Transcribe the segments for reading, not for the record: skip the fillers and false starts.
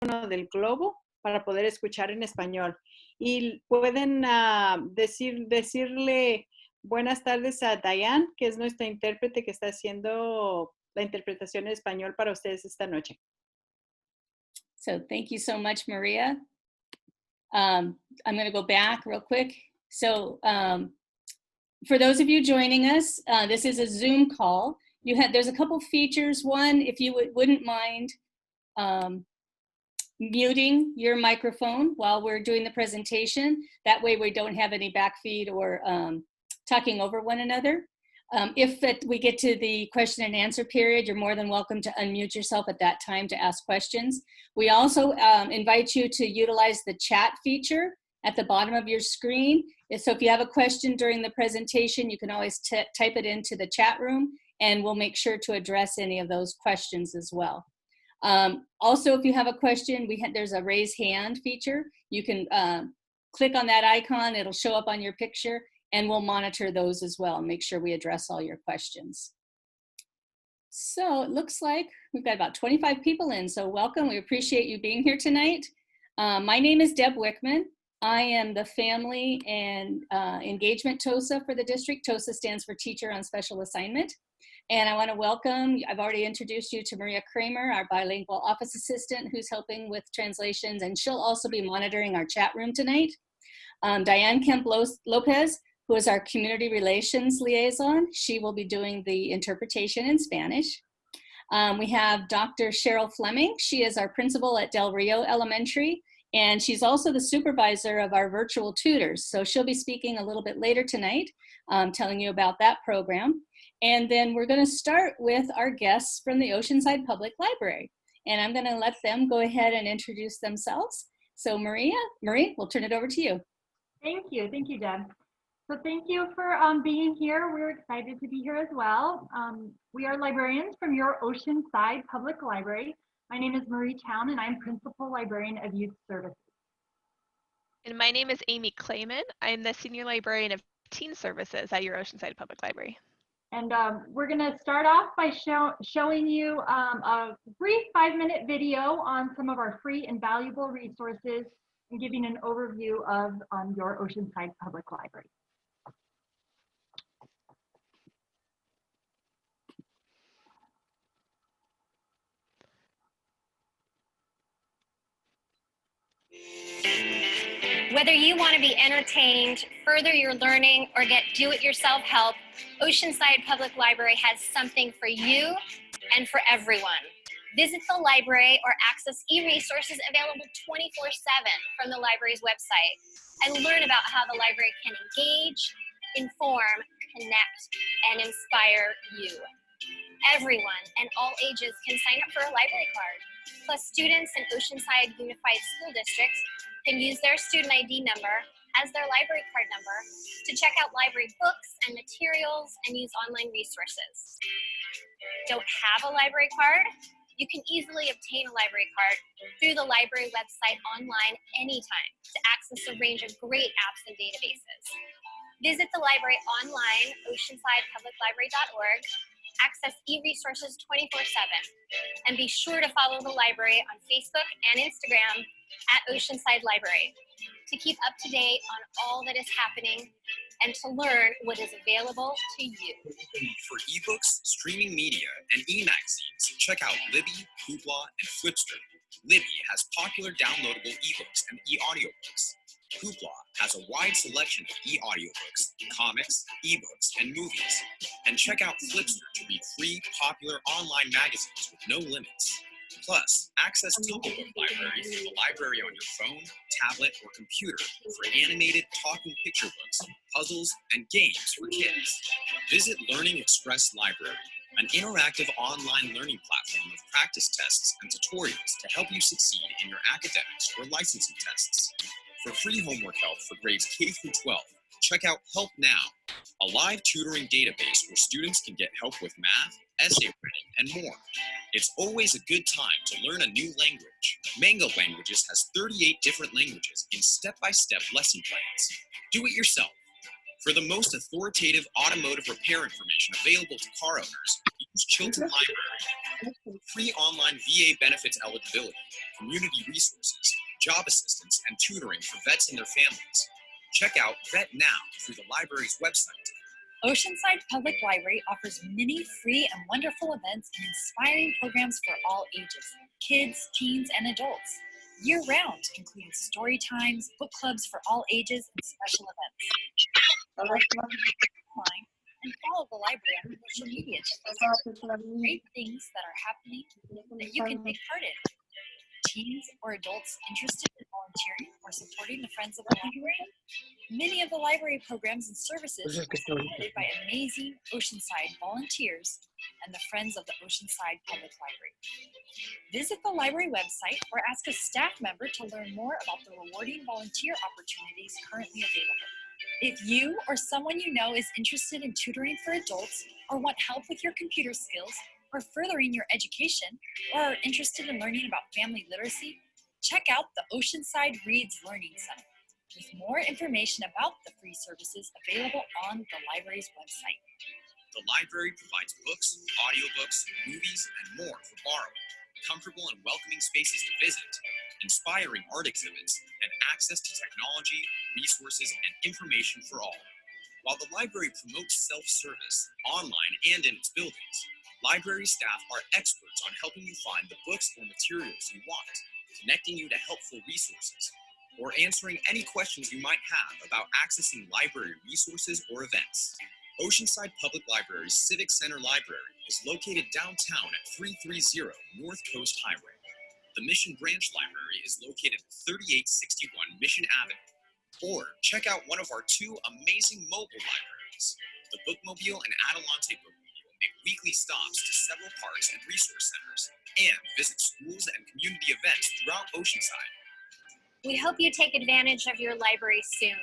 del globo para poder escuchar en español. Y pueden decirle buenas tardes a Diane, que es nuestra intérprete que está haciendo la interpretación en español para ustedes esta noche. So thank you so much, Maria. I'm going to go back real quick. So for those of you joining us, this is a Zoom call. There's a couple features. One, if you wouldn't mind muting your microphone while we're doing the presentation. That way we don't have any backfeed or talking over one another. If we get to the question and answer period, you're more than welcome to unmute yourself at that time to ask questions. We also invite you to utilize the chat feature at the bottom of your screen. So if you have a question during the presentation, you can always type it into the chat room, and we'll make sure to address any of those questions as well. Also, if you have a question, there's a raise hand feature. You can click on that icon, it'll show up on your picture, and we'll monitor those as well and make sure we address all your questions. So it looks like we've got about 25 people in, so welcome. We appreciate you being here tonight. My name is Deb Wickman. I am the Family and Engagement TOSA for the district. TOSA stands for Teacher on Special Assignment. And I want to welcome, I've already introduced you to Maria Kramer, our bilingual office assistant who's helping with translations, and she'll also be monitoring our chat room tonight. Diane Kemp-Lopez, who is our community relations liaison. She will be doing the interpretation in Spanish. We have Dr. Cheryl Fleming. She is our principal at Del Rio Elementary, and she's also the supervisor of our virtual tutors. So she'll be speaking a little bit later tonight, telling you about that program. And then we're going to start with our guests from the Oceanside Public Library. And I'm going to let them go ahead and introduce themselves. So Marie, we'll turn it over to you. Thank you, Deb. So thank you for being here. We're excited to be here as well. We are librarians from your Oceanside Public Library. My name is Marie Town, and I'm Principal Librarian of Youth Services. And my name is Amy Clayman. I'm the Senior Librarian of Teen Services at your Oceanside Public Library. And we're going to start off by showing you a brief 5-minute video on some of our free and valuable resources and giving an overview of your Oceanside Public Library. Whether you want to be entertained, further your learning, or get do-it-yourself help, Oceanside Public Library has something for you and for everyone. Visit the library or access e-resources available 24/7 from the library's website and learn about how the library can engage, inform, connect, and inspire you. Everyone and all ages can sign up for a library card. Plus, students in Oceanside Unified School District can use their student ID number as their library card number to check out library books and materials and use online resources. Don't have a library card? You can easily obtain a library card through the library website online anytime to access a range of great apps and databases. Visit the library online, oceansidepubliclibrary.org, access e-resources 24/7, and be sure to follow the library on Facebook and Instagram at Oceanside Library to keep up to date on all that is happening and to learn what is available to you. For ebooks, streaming media, and e-magazines, check out Libby, Hoopla, and Flipster. Libby has popular downloadable ebooks and e-audiobooks. Hoopla has a wide selection of e-audiobooks, comics, ebooks, and movies. And check out Flipster to read free, popular online magazines with no limits. Plus, access Tumblefoot Library through the library on your phone, tablet, or computer for animated talking picture books, puzzles, and games for kids. Visit Learning Express Library, an interactive online learning platform of practice tests and tutorials to help you succeed in your academics or licensing tests. For free homework help for grades K through 12, check out Help Now, a live tutoring database where students can get help with math, essay writing, and more. It's always a good time to learn a new language. Mango Languages has 38 different languages in step-by-step lesson plans. Do it yourself. For the most authoritative automotive repair information available to car owners, use Chilton Library. free online VA benefits eligibility, community resources, job assistance, and tutoring for vets and their families. Check out Vet Now through the library's website. Oceanside Public Library offers many free and wonderful events and inspiring programs for all ages, kids, teens, and adults. Year-round, including story times, book clubs for all ages, and special events. Online and follow the library on social media channels. Great things that are happening that you can take part in. Teens or adults interested in volunteering or supporting the Friends of the Library? Many of the library programs and services are supported by amazing Oceanside volunteers and the Friends of the Oceanside Public Library. Visit the library website or ask a staff member to learn more about the rewarding volunteer opportunities currently available. If you or someone you know is interested in tutoring for adults or want help with your computer skills or furthering your education or are interested in learning about family literacy, check out the Oceanside Reads Learning Center with more information about the free services available on the library's website. The library provides books, audiobooks, movies, and more for borrowing, comfortable and welcoming spaces to visit, inspiring art exhibits, and access to technology, resources, and information for all. While the library promotes self-service online and in its buildings, library staff are experts on helping you find the books or materials you want, connecting you to helpful resources, or answering any questions you might have about accessing library resources or events. Oceanside Public Library's Civic Center Library is located downtown at 330 North Coast Highway. The Mission Branch Library is located at 3861 Mission Avenue. Or check out one of our two amazing mobile libraries. The Bookmobile and Adelante Bookmobile make weekly stops to several parks and resource centers and visit schools and community events throughout Oceanside. We hope you take advantage of your library soon,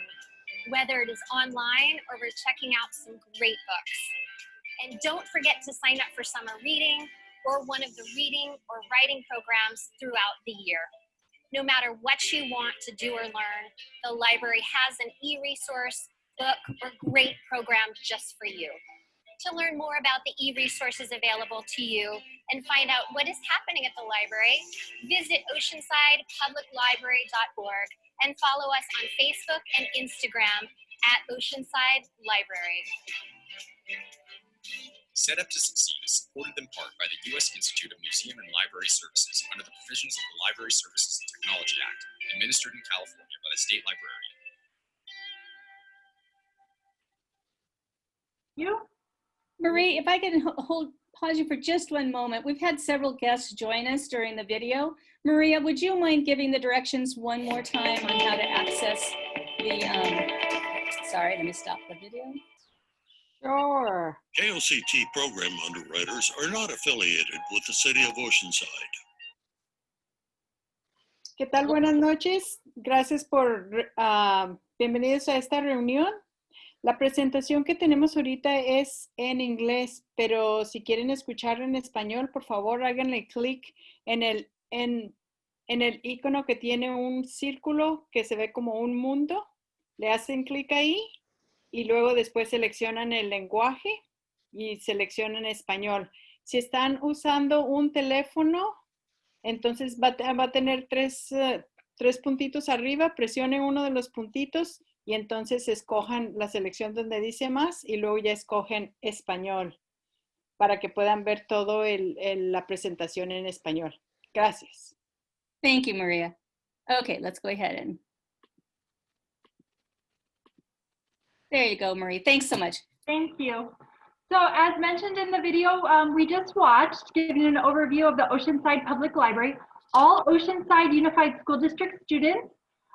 whether it is online or we're checking out some great books. And don't forget to sign up for summer reading or one of the reading or writing programs throughout the year. No matter what you want to do or learn, the library has an e-resource, book, or great program just for you. To learn more about the e-resources available to you and find out what is happening at the library, visit oceansidepubliclibrary.org and follow us on Facebook and Instagram at Oceanside Library. Set Up to Succeed is supported in part by the U.S. Institute of Museum and Library Services under the provisions of the Library Services and Technology Act, administered in California by the state librarian. You? Marie, if I can pause you for just one moment. We've had several guests join us during the video. Maria, would you mind giving the directions one more time on how to access the, sorry, let me stop the video. Sure. KOCT program underwriters are not affiliated with the City of Oceanside. ¿Qué tal? Buenas noches. Gracias por bienvenidos a esta reunión. La presentación que tenemos ahorita es en inglés, pero si quieren escuchar en español, por favor háganle clic en el icono que tiene un círculo que se ve como un mundo. Le hacen clic ahí y luego después seleccionan el lenguaje y seleccionan español. Si están usando un teléfono, entonces va a tener tres puntitos arriba, presionen uno de los puntitos y entonces escojan la selección donde dice más y luego ya escogen español para que puedan ver todo la presentación en español. Gracias. Thank you, Maria. Okay, let's go ahead and. There you go, Marie. Thanks so much. Thank you. So as mentioned in the video we just watched, giving an overview of the Oceanside Public Library, all Oceanside Unified School District students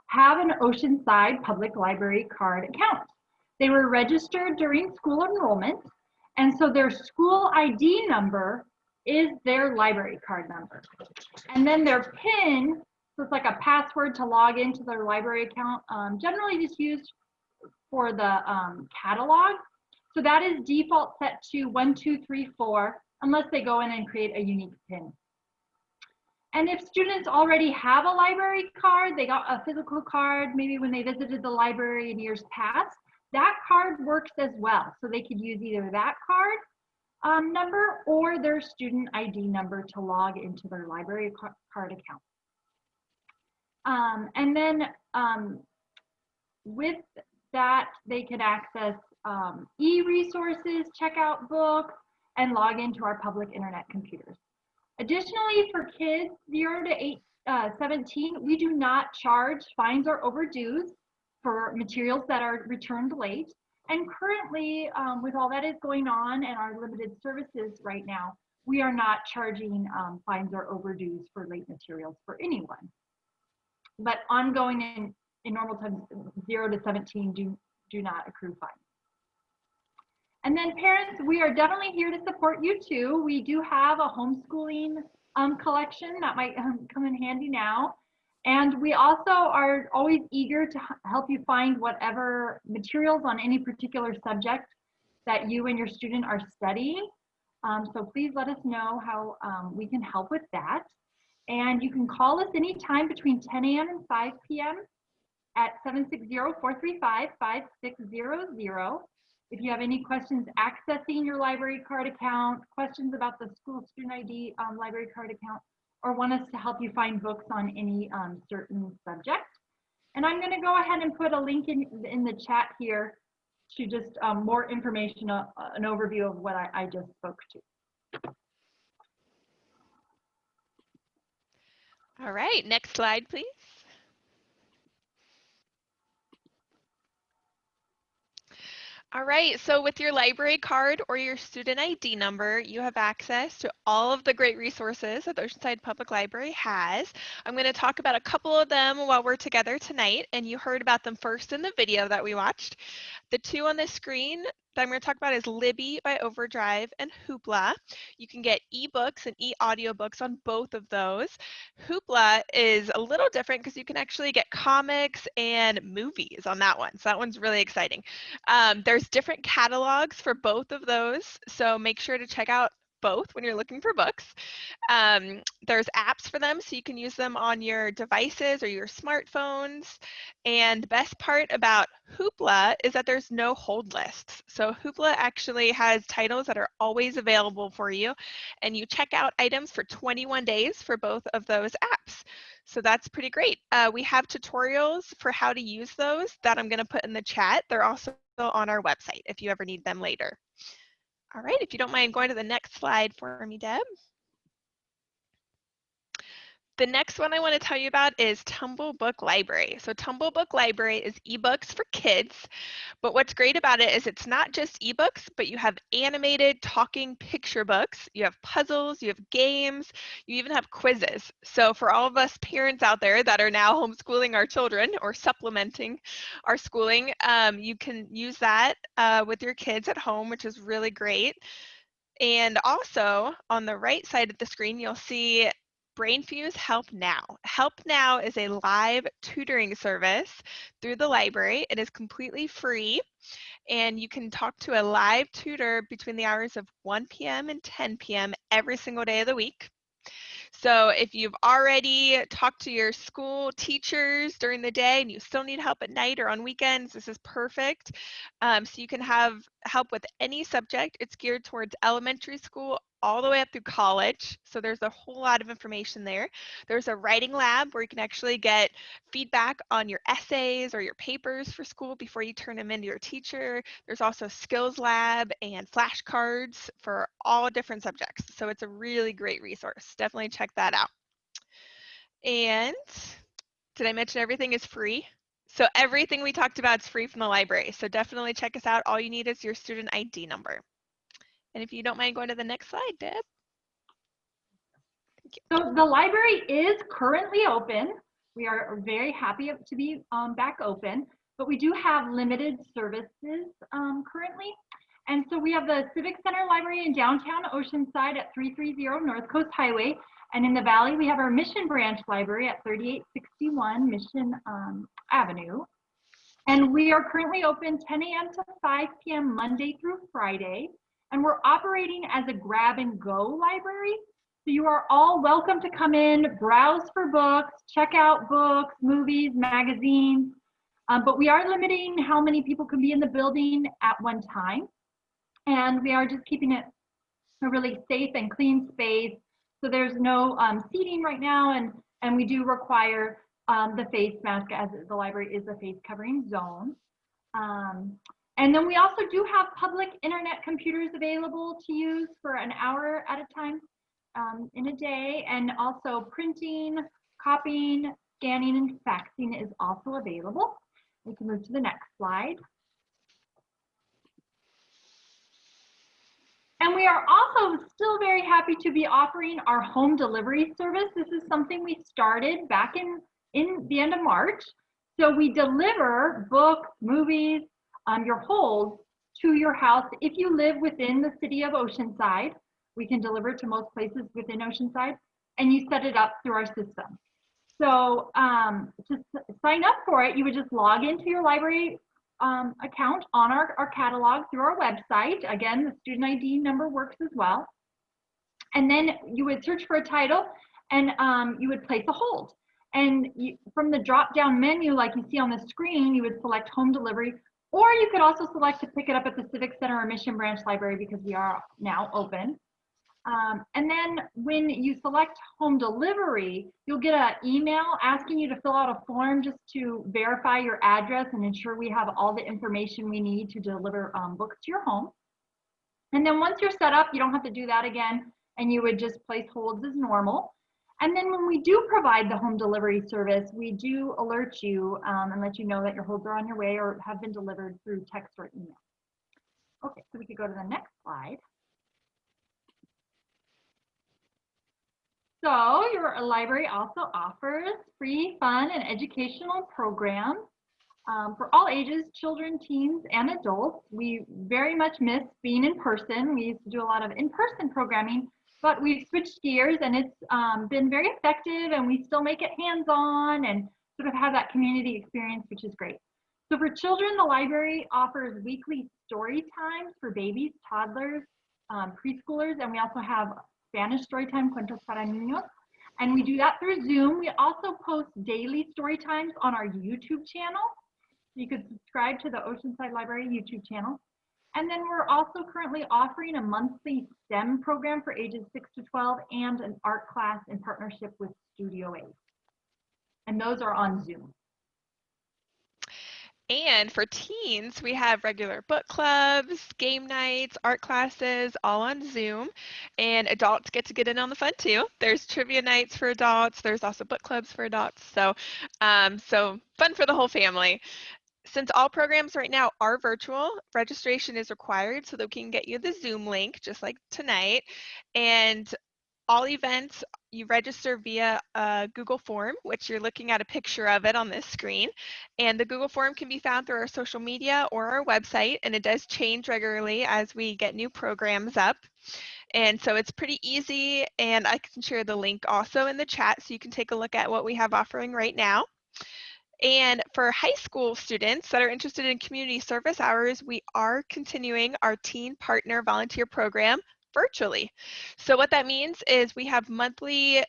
have an Oceanside Public Library card account. They were registered during school enrollment, and so their school ID number is their library card number. And then their PIN, so it's like a password to log into their library account, generally just used for the catalog. So that is default set to 1234 unless they go in and create a unique PIN. And if students already have a library card, they got a physical card, maybe when they visited the library in years past, that card works as well. So they could use either that card number or their student ID number to log into their library card account. And then with that, they can access e-resources, check out books, and log into our public internet computers. Additionally, for kids 0 to 17, we do not charge fines or overdues for materials that are returned late. And currently, with all that is going on and our limited services right now, we are not charging fines or overdues for late materials for anyone. But ongoing in normal times, 0 to 17 do not accrue fines. And then parents, we are definitely here to support you too. We do have a homeschooling collection that might come in handy now. And we also are always eager to help you find whatever materials on any particular subject that you and your student are studying. So please let us know how we can help with that. And you can call us anytime between 10 a.m. and 5 p.m. at 760-435-5600. If you have any questions accessing your library card account, questions about the school student ID library card account, or want us to help you find books on any certain subject. And I'm going to go ahead and put a link in the chat here to just more information, an overview of what I just spoke to. All right, next slide, please. All right, so with your library card or your student ID number, you have access to all of the great resources that the Oceanside Public Library has. I'm going to talk about a couple of them while we're together tonight, and you heard about them first in the video that we watched. The two on the screen that I'm going to talk about is Libby by Overdrive and Hoopla. You can get ebooks and e-audiobooks on both of those. Hoopla is a little different because you can actually get comics and movies on that one. So that one's really exciting. There's different catalogs for both of those. So make sure to check out both when you're looking for books. There's apps for them, so you can use them on your devices or your smartphones. And the best part about Hoopla is that there's no hold lists. So Hoopla actually has titles that are always available for you, and you check out items for 21 days for both of those apps. So that's pretty great. We have tutorials for how to use those that I'm going to put in the chat. They're also on our website if you ever need them later. All right, if you don't mind going to the next slide for me, Deb. The next one I want to tell you about is Tumble Book Library. So Tumble Book Library is ebooks for kids, but what's great about it is it's not just ebooks, but you have animated talking picture books, you have puzzles, you have games, you even have quizzes. So for all of us parents out there that are now homeschooling our children or supplementing our schooling, you can use that with your kids at home, which is really great. And also on the right side of the screen, you'll see BrainFuse Help Now. Help Now is a live tutoring service through the library. It is completely free, and you can talk to a live tutor between the hours of 1 p.m. and 10 p.m. every single day of the week. So if you've already talked to your school teachers during the day and you still need help at night or on weekends, this is perfect. So you can have help with any subject. It's geared towards elementary school all the way up through college. So there's a whole lot of information there. There's a writing lab where you can actually get feedback on your essays or your papers for school before you turn them into your teacher. There's also skills lab and flashcards for all different subjects. So it's a really great resource. Definitely check that out. And did I mention everything is free? So everything we talked about is free from the library. So definitely check us out. All you need is your student ID number. And if you don't mind going to the next slide, Deb. Thank you. So the library is currently open. We are very happy to be back open, but we do have limited services currently. And so we have the Civic Center Library in downtown Oceanside at 330 North Coast Highway. And in the Valley, we have our Mission Branch Library at 3861 Mission Avenue. And we are currently open 10 a.m. to 5 p.m. Monday through Friday. And we're operating as a grab and go library. So you are all welcome to come in, browse for books, check out books, movies, magazines. But we are limiting how many people can be in the building at one time. And we are just keeping it a really safe and clean space. So there's no seating right now, and we do require the face mask, as the library is a face covering zone. And then we also do have public internet computers available to use for an hour at a time in a day, and also printing, copying, scanning, and faxing is also available. We can move to the next slide. And we are also still very happy to be offering our home delivery service. This is something we started back in the end of March. So we deliver books, movies, your holds to your house. If you live within the city of Oceanside, we can deliver to most places within Oceanside, and you set it up through our system. So to sign up for it, you would just log into your library account on our catalog through our website. Again, the student ID number works as well. And then you would search for a title, and you would place a hold. And from the drop-down menu, like you see on the screen, you would select home delivery, or you could also select to pick it up at the Civic Center or Mission Branch Library, because we are now open. And then when you select home delivery, you'll get an email asking you to fill out a form just to verify your address and ensure we have all the information we need to deliver books to your home. And then once you're set up, you don't have to do that again, and you would just place holds as normal. And then when we do provide the home delivery service, we do alert you and let you know that your holds are on your way or have been delivered through text or email. Okay, so we could go to the next slide. So your library also offers free, fun, and educational programs for all ages, children, teens, and adults. We very much miss being in person. We used to do a lot of in-person programming, but we've switched gears, and it's been very effective, and we still make it hands-on and sort of have that community experience, which is great. So for children, the library offers weekly story times for babies, toddlers, preschoolers, and we also have Spanish story time, Cuentos para Niños, and we do that through Zoom. We also post daily story times on our YouTube channel. You could subscribe to the Oceanside Library YouTube channel. And then we're also currently offering a monthly STEM program for ages 6 to 12 and an art class in partnership with Studio A. And those are on Zoom. And for teens, we have regular book clubs, game nights, art classes, all on Zoom. And adults get to get in on the fun too. There's trivia nights for adults. There's also book clubs for adults. So, so fun for the whole family. Since all programs right now are virtual, registration is required so that we can get you the Zoom link, just like tonight. And all events, you register via a Google form, which you're looking at a picture of it on this screen. And the Google form can be found through our social media or our website, and it does change regularly as we get new programs up. And so it's pretty easy, and I can share the link also in the chat so you can take a look at what we have offering right now. And for high school students that are interested in community service hours, we are continuing our Teen Partner Volunteer Program virtually. So what that means is we have monthly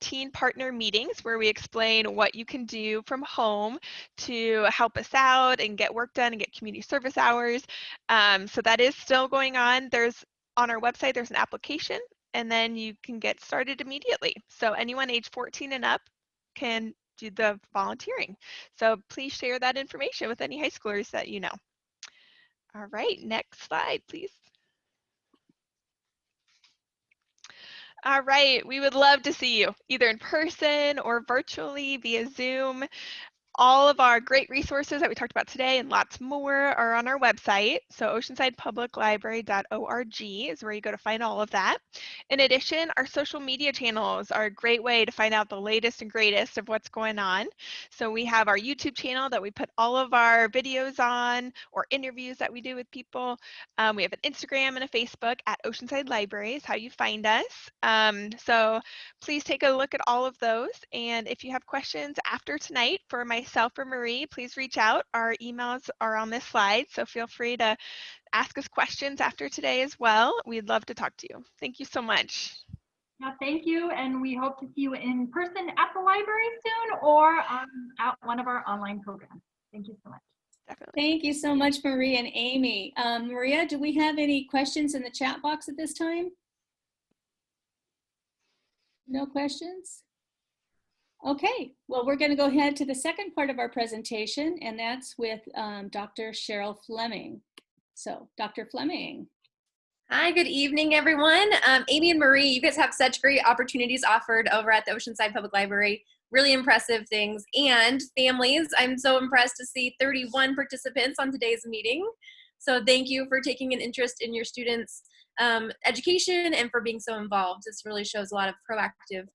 teen partner meetings where we explain what you can do from home to help us out and get work done and get community service hours. So that is still going on. On our website, there's an application, and then you can get started immediately. So anyone age 14 and up can do the volunteering. So please share that information with any high schoolers that you know. All right, next slide, please. All right, we would love to see you either in person or virtually via Zoom. All of our great resources that we talked about today and lots more are on our website. So oceansidepubliclibrary.org is where you go to find all of that. In addition, our social media channels are a great way to find out the latest and greatest of what's going on. So we have our YouTube channel that we put all of our videos on, or interviews that we do with people. We have an Instagram and a Facebook at Oceanside Library is how you find us. So please take a look at all of those. And if you have questions after tonight for myself or Marie, please reach out. Our emails are on this slide, so feel free to ask us questions after today as well. We'd love to talk to you. Thank you so much. Yeah, thank you, and we hope to see you in person at the library soon or at one of our online programs. Thank you so much. Definitely. Thank you so much, Maria and Amy. Maria, do we have any questions in the chat box at this time? No questions? Okay, well, we're going to go ahead to the second part of our presentation, and that's with Dr. Cheryl Fleming. So, Dr. Fleming. Hi, good evening, everyone. Amy and Marie, you guys have such great opportunities offered over at the Oceanside Public Library. Really impressive things. And families, I'm so impressed to see 31 participants on today's meeting. So thank you for taking an interest in your students' education and for being so involved. This really shows a lot of proactive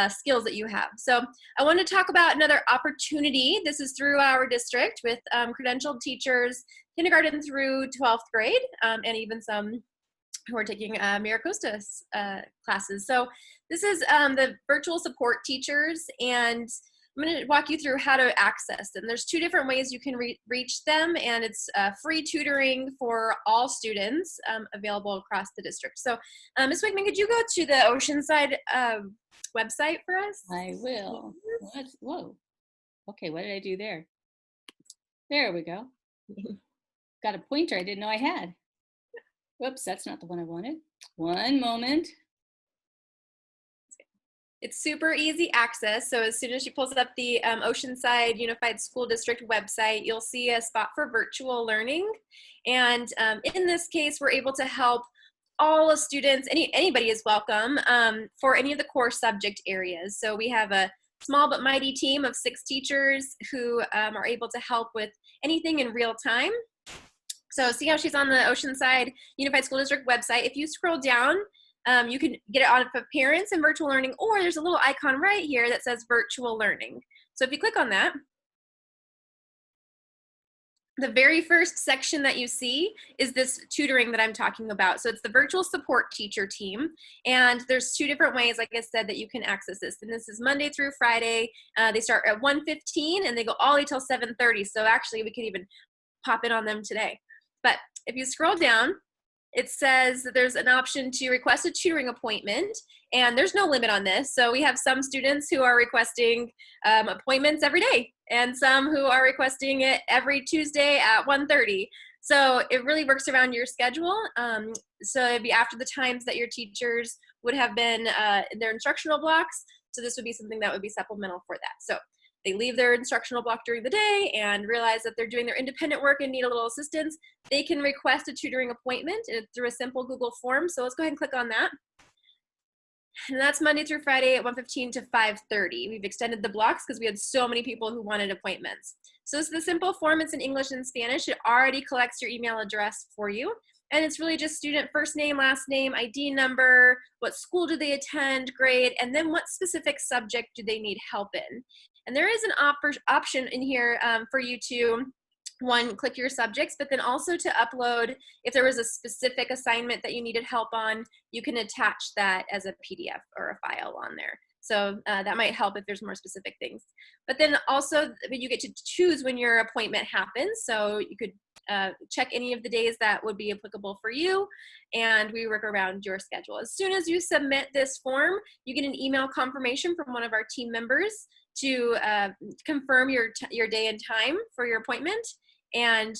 skills that you have. So I want to talk about another opportunity. This is through our district with credentialed teachers, kindergarten through 12th grade, and even some who are taking MiraCosta classes. So this is the virtual support teachers, and I'm going to walk you through how to access them. There's two different ways you can reach them, and it's free tutoring for all students available across the district. So Ms. Wigman, could you go to the Oceanside website for us? I will. Whoa. Okay, what did I do there? There we go. Got a pointer I didn't know I had. Whoops, that's not the one I wanted. One moment. It's super easy access. So as soon as she pulls up the Oceanside Unified School District website, you'll see a spot for virtual learning. And in this case, we're able to help all the students, anybody is welcome for any of the core subject areas. So we have a small but mighty team of 6 teachers who are able to help with anything in real time. So see how she's on the Oceanside Unified School District website. If you scroll down, you can get it on for parents and virtual learning, or there's a little icon right here that says virtual learning. So if you click on that, the very first section that you see is this tutoring that I'm talking about. So it's the virtual support teacher team. And there's 2 different ways, like I said, that you can access this. And this is Monday through Friday. They start at 1:15 and they go all the way till 7:30. So actually we could even pop in on them today. But if you scroll down, it says that there's an option to request a tutoring appointment, and there's no limit on this. So we have some students who are requesting appointments every day, and some who are requesting it every Tuesday at 1:30. So it really works around your schedule. So it'd be after the times that your teachers would have been in their instructional blocks. So this would be something that would be supplemental for that. So they leave their instructional block during the day and realize that they're doing their independent work and need a little assistance, they can request a tutoring appointment through a simple Google form. So let's go ahead and click on that. And that's Monday through Friday at 1:15 to 5:30. We've extended the blocks because we had so many people who wanted appointments. So it's the simple form. It's in English and Spanish. It already collects your email address for you. And it's really just student first name, last name, ID number, what school do they attend, grade, and then what specific subject do they need help in. And there is an option in here for you to, one, click your subjects, but then also to upload, if there was a specific assignment that you needed help on, you can attach that as a PDF or a file on there. So that might help if there's more specific things. But then also you get to choose when your appointment happens. So you could check any of the days that would be applicable for you, and we work around your schedule. As soon as you submit this form, you get an email confirmation from one of our team members to confirm your day and time for your appointment. And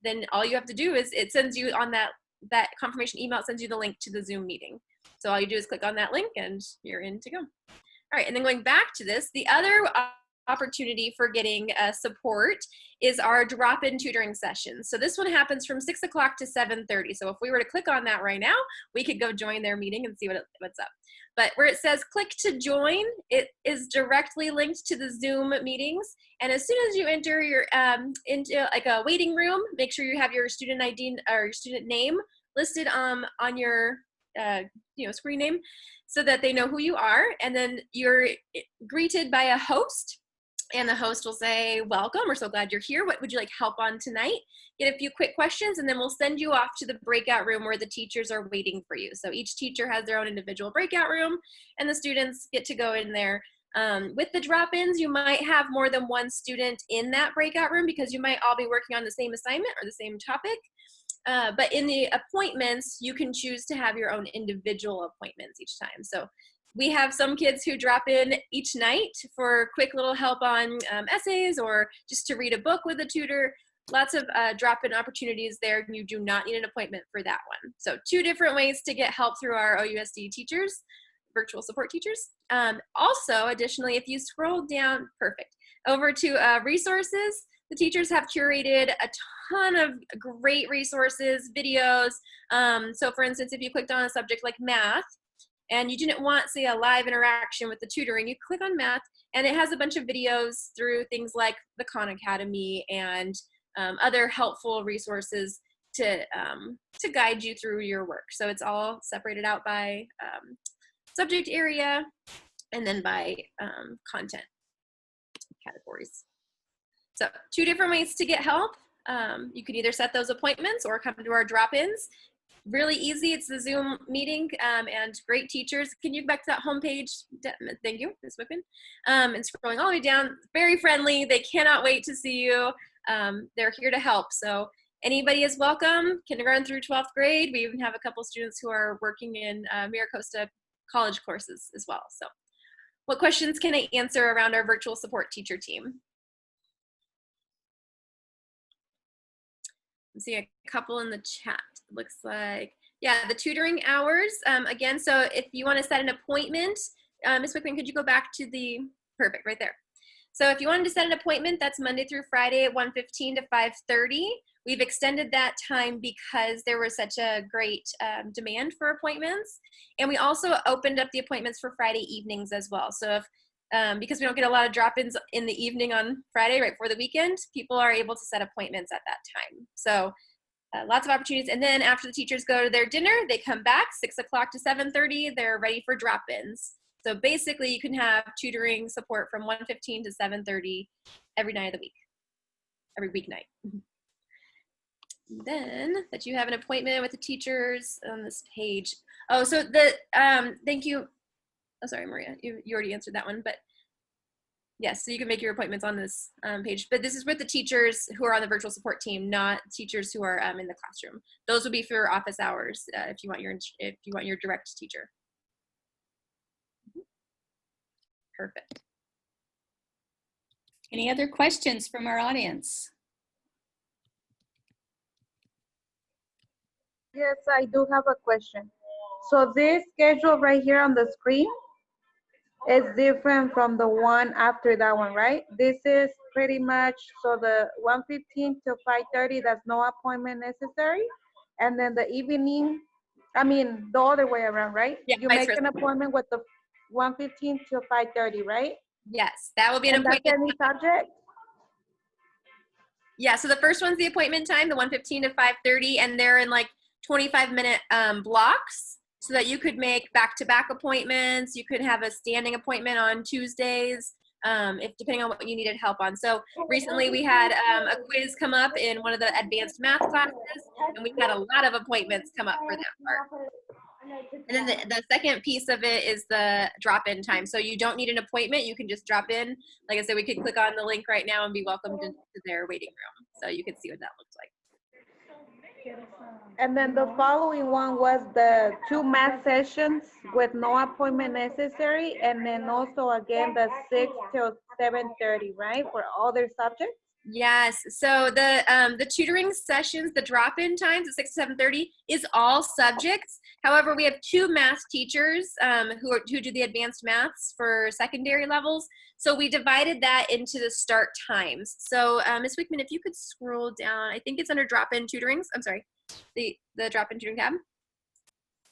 then all you have to do is it sends you on that confirmation email, it sends you the link to the Zoom meeting. So all you do is click on that link and you're in to go. All right, and then going back to this, the other opportunity for getting support is our drop-in tutoring sessions. So this one happens from 6 o'clock to 7:30. So if we were to click on that right now, we could go join their meeting and see what's up. But where it says click to join, it is directly linked to the Zoom meetings. And as soon as you enter your into like a waiting room, make sure you have your student ID or your student name listed on your screen name, so that they know who you are. And then you're greeted by a host, and the host will say, welcome, we're so glad you're here. What would you like help on tonight? Get a few quick questions, and then we'll send you off to the breakout room where the teachers are waiting for you. So each teacher has their own individual breakout room, and the students get to go in there. With the drop-ins, you might have more than one student in that breakout room because you might all be working on the same assignment or the same topic. But in the appointments, you can choose to have your own individual appointments each time. So we have some kids who drop in each night for quick little help on essays or just to read a book with a tutor. Lots of drop-in opportunities there. You do not need an appointment for that one. So 2 different ways to get help through our OUSD teachers. virtual support teachers. Also, additionally, if you scroll down, perfect, over to resources, the teachers have curated a ton of great resources, videos. So for instance, if you clicked on a subject like math, and you didn't want, say, a live interaction with the tutoring, you click on math, and it has a bunch of videos through things like the Khan Academy and other helpful resources to guide you through your work. So it's all separated out by subject area and then by content categories. So 2 different ways to get help. You can either set those appointments or come to our drop-ins. Really easy. It's the Zoom meeting and great teachers. Can you go back to that homepage? Thank you, Ms. Wickman. And scrolling all the way down, very friendly. They cannot wait to see you. They're here to help. So anybody is welcome, kindergarten through 12th grade. We even have a couple students who are working in MiraCosta college courses as well. So what questions can I answer around our virtual support teacher team? I see a couple in the chat. Looks like, yeah, the tutoring hours. Again, so if you want to set an appointment, Ms. Wickman, could you go back to the, perfect, right there. So if you wanted to set an appointment, that's Monday through Friday at 1:15 to 5:30. We've extended that time because there was such a great demand for appointments. And we also opened up the appointments for Friday evenings as well. So if because we don't get a lot of drop-ins in the evening on Friday, right before the weekend, people are able to set appointments at that time. So lots of opportunities. And then after the teachers go to their dinner, they come back 6 o'clock to 7:30. They're ready for drop-ins. So basically you can have tutoring support from 1:15 to 7:30 every night of the week, every weeknight. Then that you have an appointment with the teachers on this page. Oh, so the, thank you. Oh, sorry, Maria, you already answered that one, but yes, so you can make your appointments on this page, but this is with the teachers who are on the virtual support team, not teachers who are in the classroom. Those would be for office hours if you want your direct teacher. Perfect. Any other questions from our audience? Yes, I do have a question. So this schedule right here on the screen is different from the one after that one, right? This is pretty much, so the 1:15 to 5:30, that's no appointment necessary. And then the evening, I mean, the other way around, right? Yeah, you make an appointment with the 1:15 to 5:30, right? Yes, that will be an appointment. That's any subject? Yeah, so the first one's the appointment time, the 1:15 to 5:30, and they're in like 25-minute blocks, so that you could make back-to-back appointments. You could have a standing appointment on Tuesdays, if depending on what you needed help on. So recently we had a quiz come up in one of the advanced math classes, and we had a lot of appointments come up for that part. And then the second piece of it is the drop-in time. So you don't need an appointment. You can just drop in. Like I said, we could click on the link right now and be welcomed into their waiting room. So you can see what that looks like. And then the following one was the 2 math sessions with no appointment necessary. And then also again, the 6 till 7:30, right? For other subjects? Yes, so the tutoring sessions, the drop-in times at 6 to 7:30 is all subjects. However, we have 2 math teachers who do the advanced maths for secondary levels. So we divided that into the start times. So Ms. Wickman, if you could scroll down, I think it's under drop-in tutorings. I'm sorry, the drop-in tutoring tab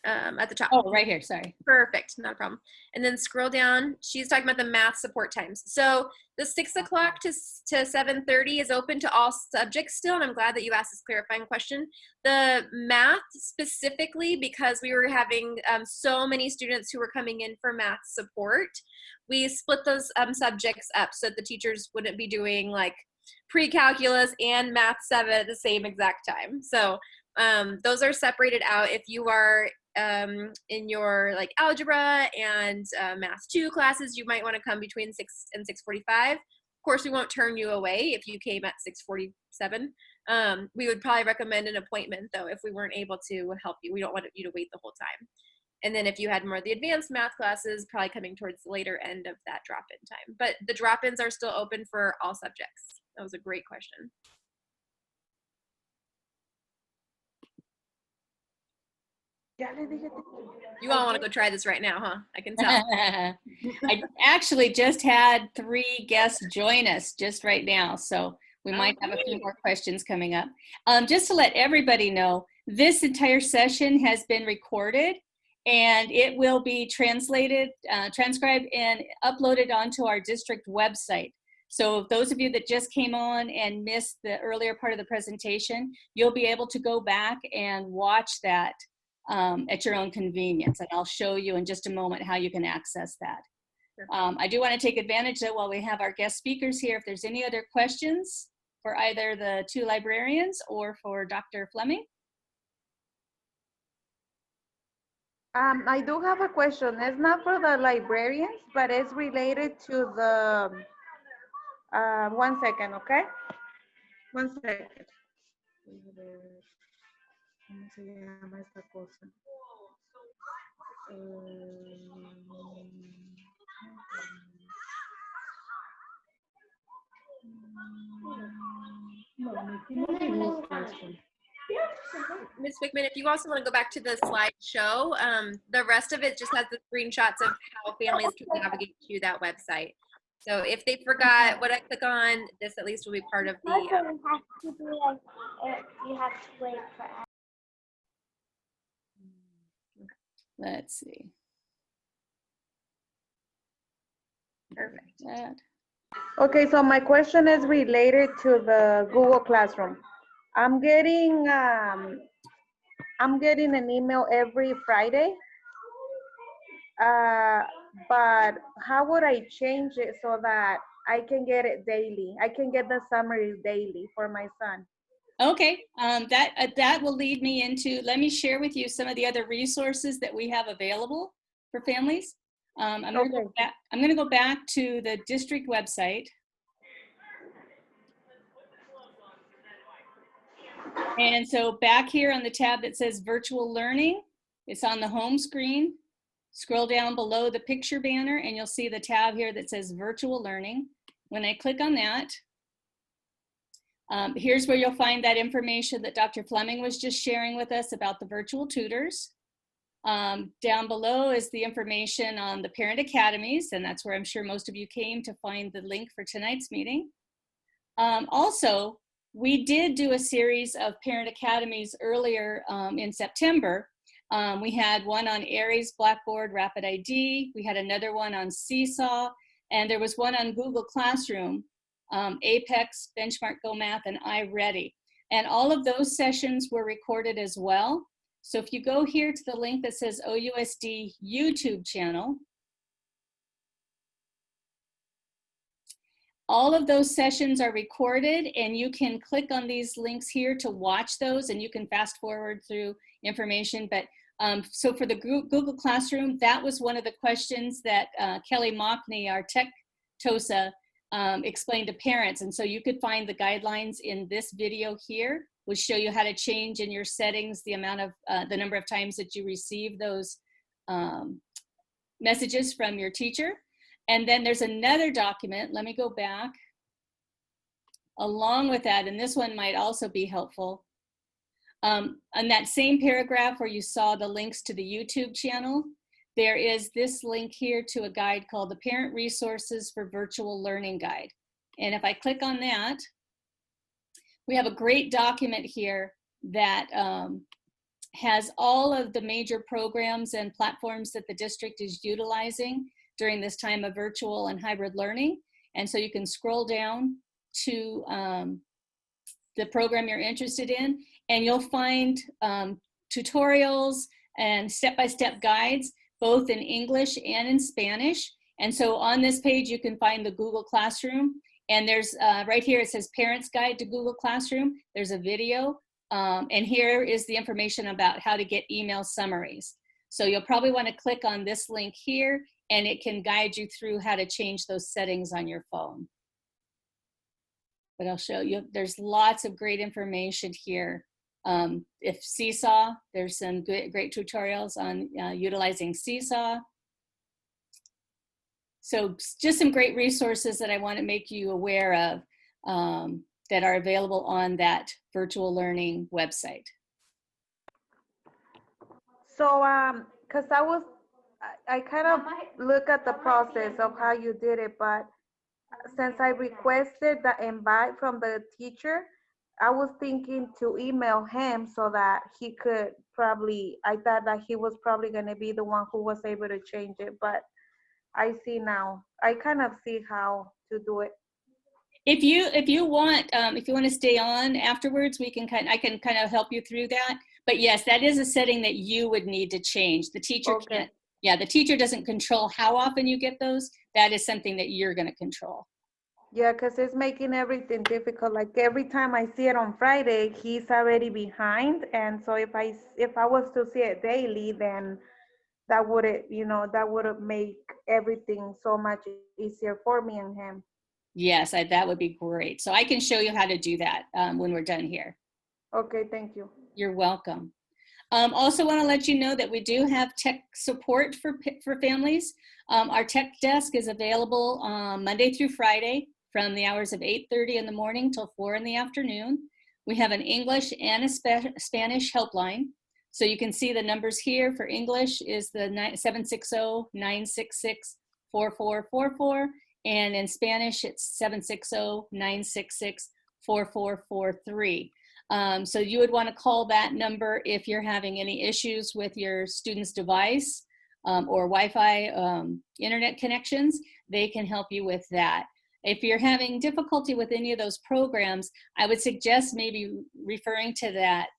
at the top. Oh, right here, sorry. Perfect, not a problem. And then scroll down, she's talking about the math support times. So the 6 o'clock to 7:30 is open to all subjects still, and I'm glad that you asked this clarifying question. The math specifically, because we were having so many students who were coming in for math support, we split those subjects up so that the teachers wouldn't be doing like pre-calculus and math 7 at the same exact time. So those are separated out. If you are in your like algebra and math 2 classes, you might want to come between 6 and 6:45. Of course, we won't turn you away if you came at 6:47. We would probably recommend an appointment though if we weren't able to help you. We don't want you to wait the whole time. And then if you had more of the advanced math classes, probably coming towards the later end of that drop-in time. But the drop-ins are still open for all subjects. That was a great question. You all want to go try this right now, huh? I can tell. I actually just had 3 guests join us just right now, so we might have a few more questions coming up. Just to let everybody know, this entire session has been recorded and it will be translated, transcribed, and uploaded onto our district website. So those of you that just came on and missed the earlier part of the presentation, you'll be able to go back and watch that at your own convenience. And I'll show you in just a moment how you can access that. I do want to take advantage though while we have our guest speakers here, if there's any other questions for either the 2 librarians or for Dr. Fleming. I do have a question. It's not for the librarians, but it's related to the, 1 second, okay? 1 second. ¿Cómo se llama esta cosa? Ms. Fickman, if you also want to go back to the slideshow, the rest of it just has the screenshots of how families can navigate to that website. So if they forgot what I click on, this at least will be part of the. You have to wait for. Let's see. Perfect. Okay, so my question is related to the Google Classroom. I'm getting an email every Friday, but how would I change it so that I can get it daily? I can get the summaries daily for my son. Okay, that will lead me into, let me share with you some of the other resources that we have available for families. I'm going to go back to the district website. And so back here on the tab that says virtual learning, it's on the home screen. Scroll down below the picture banner and you'll see the tab here that says virtual learning. When I click on that, here's where you'll find that information that Dr. Fleming was just sharing with us about the virtual tutors. Down below is the information on the parent academies, and that's where I'm sure most of you came to find the link for tonight's meeting. Also, we did do a series of parent academies earlier in September. We had one on Aries, Blackboard, Rapid ID. We had another one on Seesaw, and there was one on Google Classroom, Apex, Benchmark Go Math, and iReady. And all of those sessions were recorded as well. So if you go here to the link that says OUSD YouTube channel, all of those sessions are recorded and you can click on these links here to watch those and you can fast forward through information. But so for the Google Classroom, that was one of the questions that Kelly Mockney, our tech TOSA, explained to parents. And so you could find the guidelines in this video here, which show you how to change in your settings the amount of, the number of times that you receive those messages from your teacher. And then there's another document, let me go back, along with that, and this one might also be helpful. On that same paragraph where you saw the links to the YouTube channel, there is this link here to a guide called the Parent Resources for Virtual Learning Guide. And if I click on that, we have a great document here that has all of the major programs and platforms that the district is utilizing during this time of virtual and hybrid learning. And so you can scroll down to the program you're interested in, and you'll find tutorials and step-by-step guides, both in English and in Spanish. And so on this page, you can find the Google Classroom. And there's right here, it says Parents Guide to Google Classroom. There's a video. And here is the information about how to get email summaries. So you'll probably want to click on this link here, and it can guide you through how to change those settings on your phone. But I'll show you, there's lots of great information here. If Seesaw, there's some great tutorials on utilizing Seesaw. So just some great resources that I want to make you aware of that are available on that virtual learning website. So, cause I kind of look at the process of how you did it, but since I requested the invite from the teacher, I was thinking to email him so that he could probably, I thought that he was probably gonna be the one who was able to change it, but I see now. I kind of see how to do it. If you want to stay on afterwards, I can kind of help you through that. But yes, that is a setting that you would need to change. The teacher can't. Yeah, the teacher doesn't control how often you get those. That is something that you're going to control. Yeah, because it's making everything difficult. Like every time I see it on Friday, he's already behind. And so if I was to see it daily, then that would make everything so much easier for me and him. Yes, that would be great. So I can show you how to do that when we're done here. Okay, thank you. You're welcome. Also want to let you know that we do have tech support for families. Our tech desk is available Monday through Friday from the hours of 8:30 in the morning till 4 in the afternoon. We have an English and a Spanish helpline. So you can see the numbers here. For English is the 760-966-4444. And in Spanish, it's 760-966-4443. So you would want to call that number if you're having any issues with your student's device or Wi-Fi internet connections. They can help you with that. If you're having difficulty with any of those programs, I would suggest maybe referring to that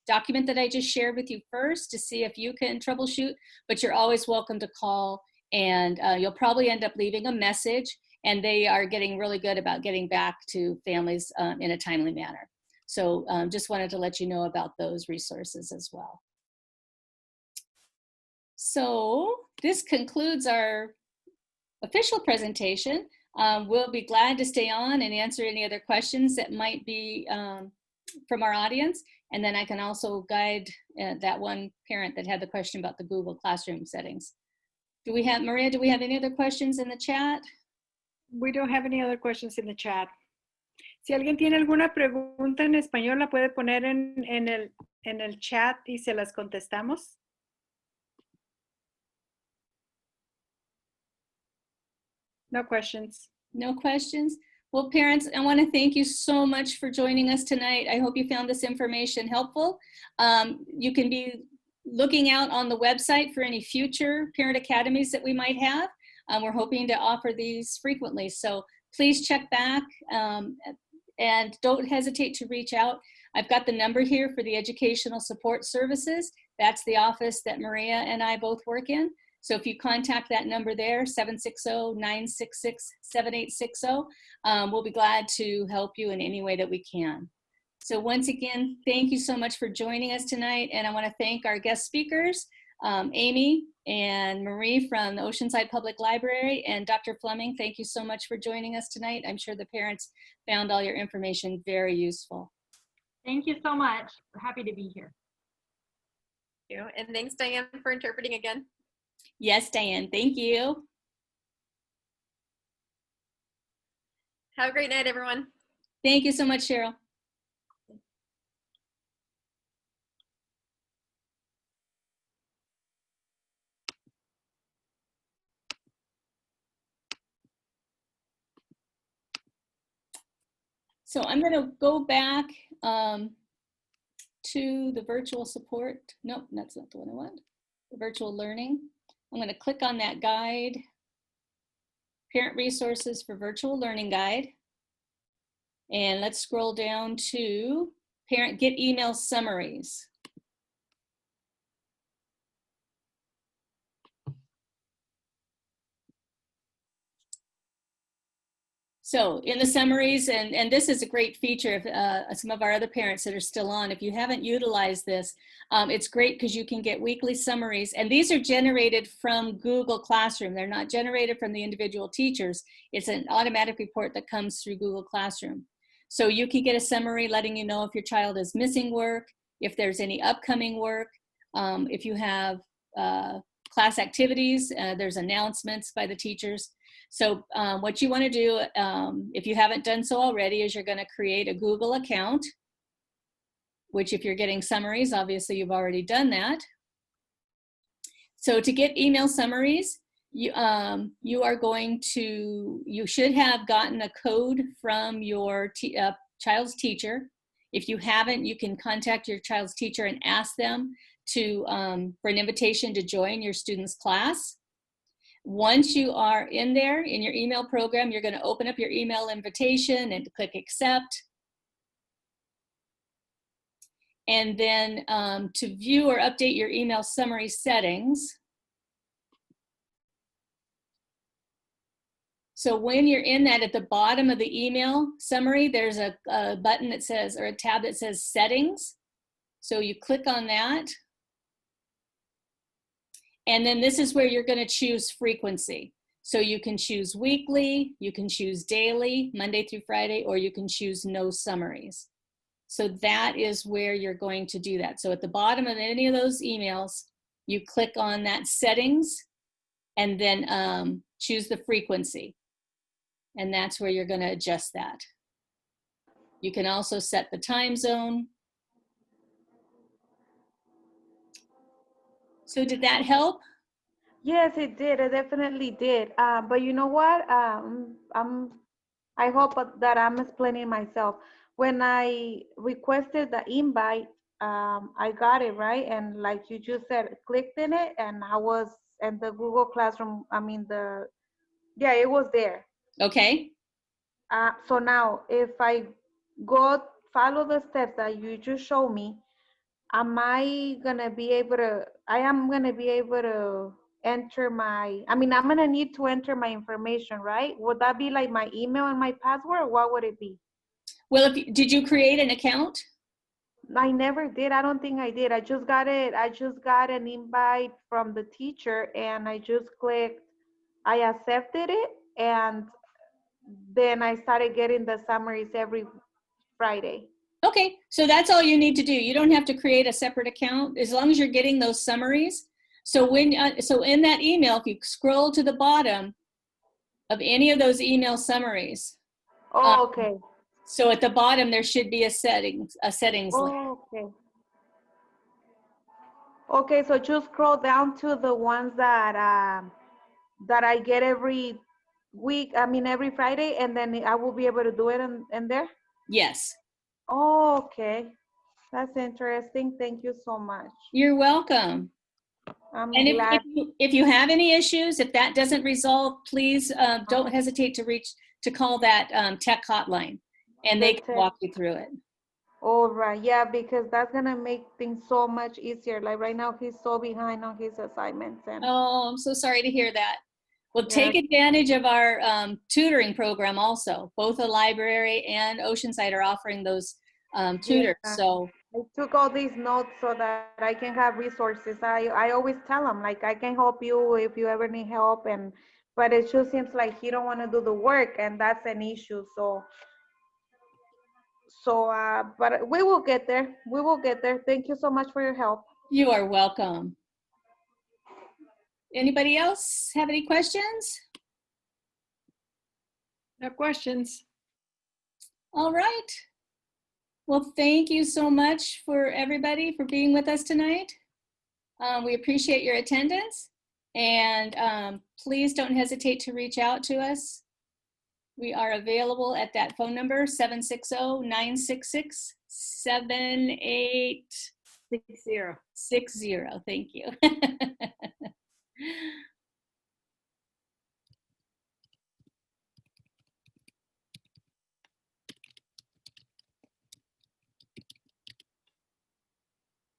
document that I just shared with you first to see if you can troubleshoot, but you're always welcome to call, and you'll probably end up leaving a message, and they are getting really good about getting back to families in a timely manner. So just wanted to let you know about those resources as well. So this concludes our official presentation. We'll be glad to stay on and answer any other questions that might be from our audience. And then I can also guide that one parent that had the question about the Google Classroom settings. Maria, do we have any other questions in the chat? We don't have any other questions in the chat. Si alguien tiene alguna pregunta en español, la puede poner en el chat y se las contestamos. No questions. No questions? Well, parents, I want to thank you so much for joining us tonight. I hope you found this information helpful. You can be looking out on the website for any future parent academies that we might have. We're hoping to offer these frequently. So please check back and don't hesitate to reach out. I've got the number here for the Educational Support Services. That's the office that Maria and I both work in. So if you contact that number there, 760-966-7860, we'll be glad to help you in any way that we can. So once again, thank you so much for joining us tonight. And I want to thank our guest speakers, Amy and Marie from the Oceanside Public Library, and Dr. Fleming, thank you so much for joining us tonight. I'm sure the parents found all your information very useful. Thank you so much. We're happy to be here. Thank you. And thanks, Diane, for interpreting again. Yes, Diane, thank you. Have a great night, everyone. Thank you so much, Cheryl. So I'm going to go back to the virtual support. Nope, that's not the one I want. The virtual learning. I'm going to click on that guide, Parent Resources for Virtual Learning Guide. And let's scroll down to Parent Get Email Summaries. So in the summaries, and this is a great feature of some of our other parents that are still on. If you haven't utilized this, it's great because you can get weekly summaries. And these are generated from Google Classroom. They're not generated from the individual teachers. It's an automatic report that comes through Google Classroom. So you can get a summary letting you know if your child is missing work, if there's any upcoming work, if you have class activities, there's announcements by the teachers. So what you want to do, if you haven't done so already, is you're going to create a Google account, which if you're getting summaries, obviously you've already done that. So to get email summaries, you should have gotten a code from your child's teacher. If you haven't, you can contact your child's teacher and ask them for an invitation to join your student's class. Once you are in there in your email program, you're going to open up your email invitation and click accept. And then to view or update your email summary settings. So when you're in that, at the bottom of the email summary, there's a button that says, or a tab that says settings. So you click on that. And then this is where you're going to choose frequency. So you can choose weekly, you can choose daily, Monday through Friday, or you can choose no summaries. So that is where you're going to do that. So at the bottom of any of those emails, you click on that settings and then choose the frequency. And that's where you're going to adjust that. You can also set the time zone. So did that help? Yes, it did. It definitely did. But you know what? I hope that I'm explaining myself. When I requested the invite, I got it, right? And like you just said, clicked in it, and I was in the Google Classroom. Yeah, it was there. Okay. So now, if I follow the steps that you just showed me, I am gonna be able to enter I'm gonna need to enter my information, right? Would that be like my email and my password? Or what would it be? Well, did you create an account? I never did. I don't think I did. I just got an invite from the teacher, and I just clicked, I accepted it, and then I started getting the summaries every Friday. Okay, so that's all you need to do. You don't have to create a separate account as long as you're getting those summaries. So so in that email, if you scroll to the bottom of any of those email summaries. Oh, okay. So at the bottom there should be a settings link. Okay. Okay, so just scroll down to the ones that I get every week. Every Friday, and then I will be able to do it in there. Yes. Oh, okay. That's interesting. Thank you so much. You're welcome. I'm and glad. if you have any issues, if that doesn't resolve, please don't hesitate to call that tech hotline, and they can walk you through it. All right. Yeah, because that's going to make things so much easier. Like right now, he's so behind on his assignments. Oh, I'm so sorry to hear that. Well, take advantage of our tutoring program also. Both the library and Oceanside are offering those tutors. Yeah. So I took all these notes so that I can have resources. I always tell them, like, I can help you if you ever need help, but it just seems like he don't want to do the work, and that's an issue. But we will get there. We will get there. Thank you so much for your help. You are welcome. Anybody else have any questions? No questions. All right. Well, thank you so much for everybody for being with us tonight. We appreciate your attendance, and please don't hesitate to reach out to us. We are available at that phone number, 760-966-7860. Thank you.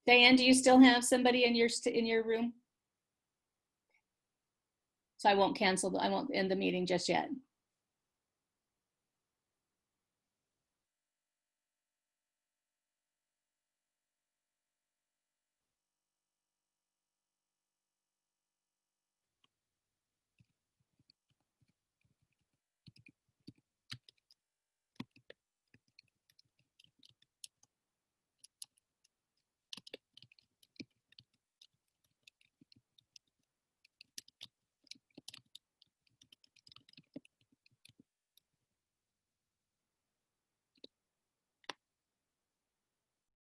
Diane, do you still have somebody in your room? So I won't end the meeting just yet.